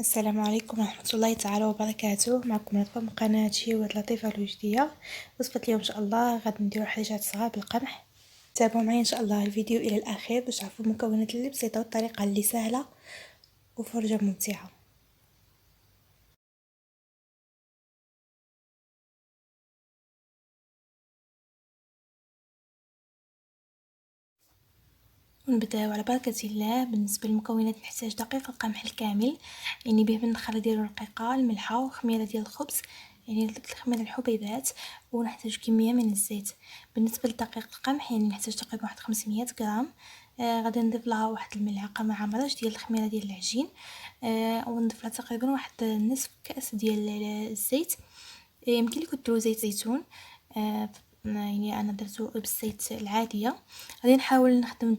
السلام عليكم ورحمة الله تعالى وبركاته. معكم رقم قناة شيوة لطيفة الوجدية. وصفة اليوم إن شاء الله غادي نديرو حريشات صغار بالقمح. تابعوا معايا إن شاء الله الفيديو إلى الأخير باش تعرفوا المكونات اللي بسيطة والطريقة اللي سهلة وفرجة ممتعة. ونبداو على بركة الله. بالنسبة للمكونات نحتاج دقيق القمح الكامل، يعني به من الخلة ديالو الرقيقة، الملحة وخميرة ديال الخبز، يعني الخميرة الحبيبات، ونحتاج كمية من الزيت. بالنسبة لدقيق القمح يعني نحتاج تقريبا واحد 500 غرام. غادي نضيف لها واحد الملعقة مع مرش ديال الخميرة ديال العجين، ونضيف لها تقريبا واحد نصف كأس ديال الزيت. يمكن لكم ديروا زيت زيتون، يعني انا درتو بالزيت العاديه. غادي نحاول نخدم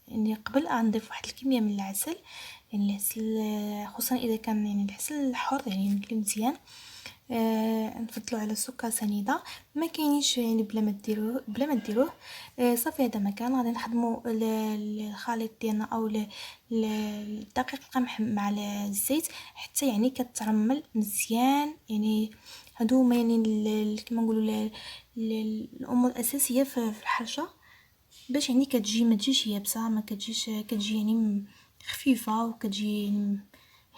يعني قبل نضيف واحد الكميه من العسل، يعني العسل خصوصا اذا كان يعني العسل حر يعني يمكن مزيان. نفضلوا على السكر سنيده، ما كاينيش يعني بلا ما ديروه. صافي هذا مكان غادي نخدموا الخليط ديالنا او دقيق القمح مع الزيت حتى يعني كترمل مزيان. يعني هادو هما يعني كما نقولوا الامور الاساسيه في الحرشه، باش يعني ما تجيش يابسه، ما كتجي يعني خفيفه وكتجي يعني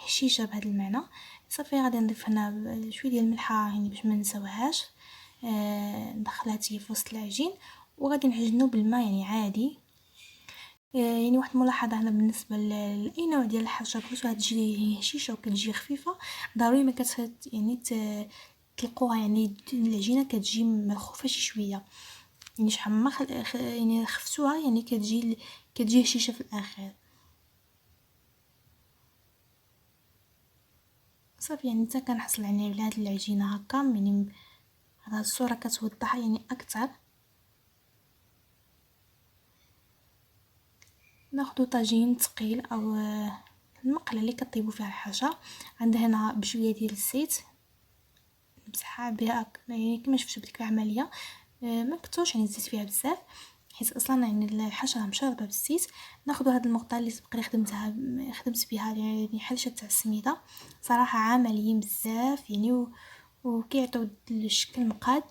هشيشه بهذا المعنى. صافي غادي نضيف هنا شويه ديال الملحه يعني باش ما نساوهاش. ندخلها حتى في وسط العجين وغادي نعجنو بالماء يعني عادي. يعني واحد الملاحظه هنا بالنسبه لاي نوع ديال الحرشه بغيتوها تجي هشيشه وكتجي خفيفه، ضروري ما يعني تلقوها يعني العجينه كتجي ملخوفه شي شويه، يعني شحال ما يعني خفتوها يعني كتجي هشيشه في الاخر. صافي يعني حتى كنحصل يعني على هاد العجينه هكا، يعني هاد الصوره كتوضح يعني اكثر. ناخدو طاجين ثقيل او المقله اللي كطيبوا فيها الحاجه. عندها هنا بشويه ديال الزيت نمسحها بها يعني كما شفتوا بديك العمليه. ما كثرش يعني الزيت فيها بزاف حيت اصلا يعني الحشره مشربه بالزيت. ناخذ هذا المقدار اللي سبق لي خدمت بها يعني حرشه تاع السميده، صراحه عمليين بزاف يعني وكيعطيو الشكل مقاد.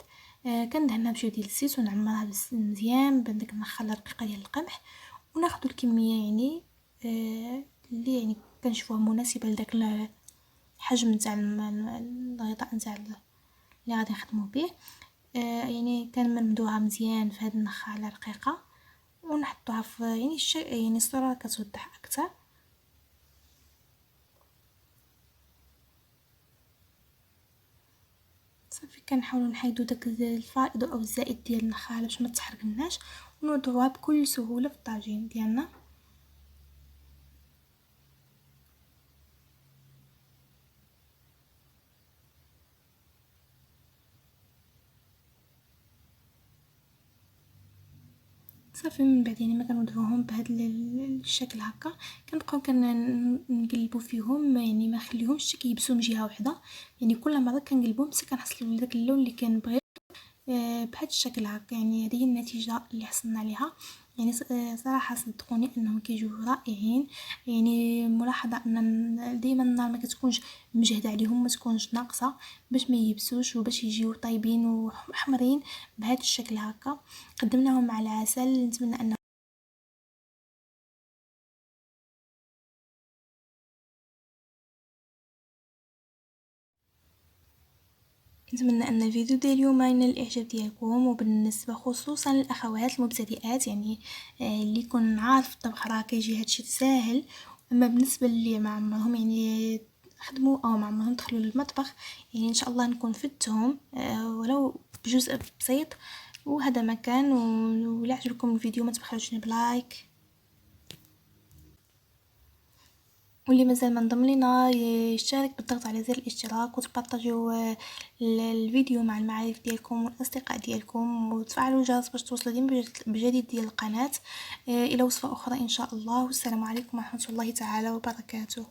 كندهنها بشويه ديال الزيت ونعمرها مزيان بديك النخله الرقيقه ديال القمح، وناخذ الكميه يعني اللي يعني كنشوفوها مناسبه لداك الحجم نتاع الغطاء نتاع اللي غادي نخدمو به. يعني كنمدوها مزيان في هاد النخاله رقيقه ونحطوها في يعني يعني الصوره كتوضح اكثر. صافي كنحاولوا نحيدوا داك الفائض او الزائد ديال النخاله باش ما تحرقناش، ونوضعوها بكل سهوله في الطاجين ديالنا. صافي من بعد يعني ما كنوضعوهم بهذا الشكل هكا، كنبقاو كنقلبوا فيهم يعني ما نخليهمش كيبسوا من جهه واحده، يعني كل مره كنقلبهم حتى كنحصلوا لداك اللون اللي كنبغي بهذا الشكل هكا. يعني هذه هي النتيجه اللي حصلنا عليها. يعني صراحه صدقوني انهم كيجيو رائعين. يعني ملاحظه ان دائما النار ما كتكونش مجهده عليهم، ما تكونش ناقصه باش ما يبسوش وباش يجيو طيبين وحمرين بهذا الشكل هكا. قدمناهم مع العسل. نتمنى ان الفيديو ديال اليوم ينال الاعجاب ديالكم، وبالنسبه خصوصا للاخوات المبتدئات يعني اللي يكون عارف الطبخ راه كيجي هادشي ساهل. اما بالنسبه اللي ما عمرهم يعني خدموا او ما عمرهم دخلوا للمطبخ، يعني ان شاء الله نكون فدتهم ولو بجزء بسيط. وهذا مكان ولا عجبكم الفيديو ما تبخلوش بلايك، واللي مازال ما انضم لينا يشارك بالضغط على زر الاشتراك وتبارطاجيو الفيديو مع المعارف ديالكم والاصدقاء ديالكم، وتفعلوا الجرس باش توصلوا ديما بجديد ديال القناه الى وصفه اخرى ان شاء الله. والسلام عليكم ورحمه الله تعالى وبركاته.